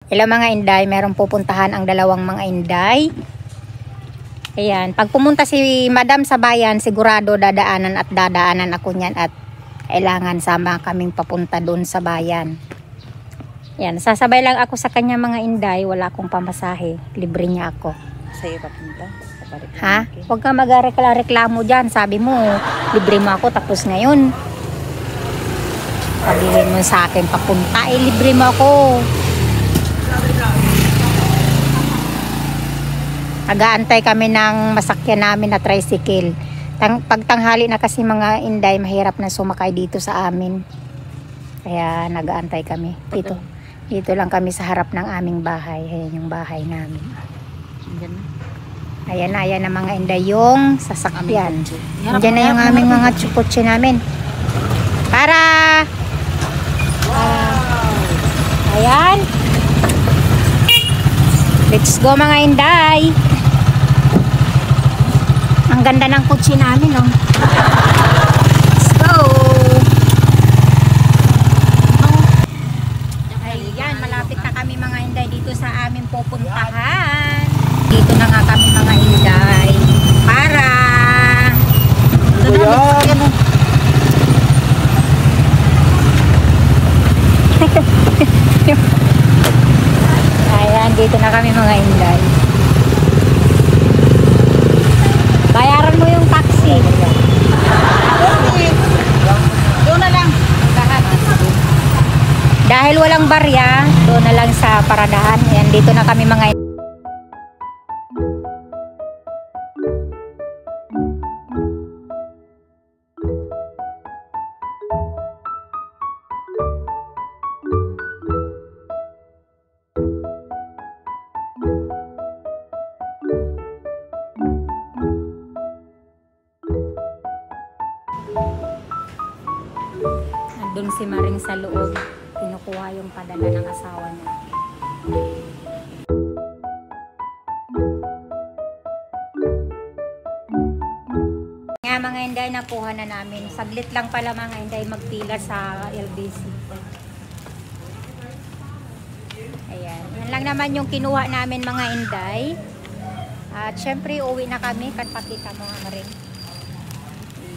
Hello mga inday, merong pupuntahan ang dalawang mga inday. Ayan, pag pumunta si madam sa bayan, sigurado dadaanan ako niyan at kailangan sama kaming papunta doon sa bayan. Ayan, sasabay lang ako sa kanya mga inday, wala akong pamasahe, libre niya ako. Sa'yo papunta? Ha? Huwag ka mag-reklamo dyan, sabi mo, libre mo ako tapos ngayon. Sabihin mo sa akin papunta, libre mo ako. Nag-aantay kami ng masakyan namin na tricycle. Pagtanghali na kasi mga inday, mahirap na sumakay dito sa amin. Kaya nag-aantay kami. Dito lang kami sa harap ng aming bahay. Ayan yung bahay namin. Ayan na mga inday yung sasakyan. Diyan na yung aming mga tsukutsi namin. Ayan. Let's go mga inday. Ang ganda ng kutsi namin, oh. Let's go. Ayan, malapit na kami mga inday dito sa aming pupuntahan. Dito na nga kami mga inday. Ayan, dito na kami mga inday. Bayaran mo yung taxi. Doon na lang. Dahil walang barya, doon na lang sa paradahan. Ayan, dito na kami mga inday. Nandun si Maring sa loob, kinukuha yung padala ng asawa niya. Nga mga inday, nakuha na namin. Saglit lang pala mga inday magpila sa LBC. Ayan, yan lang naman yung kinuha namin mga inday. At syempre uwi na kami, katpakita mo nga Maring.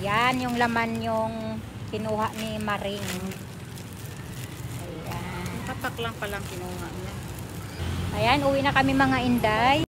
Yan yung laman yung kinuha ni Maring. Ayan. Kapak lang palang kinuha niya. Ayan, uwi na kami mga inday.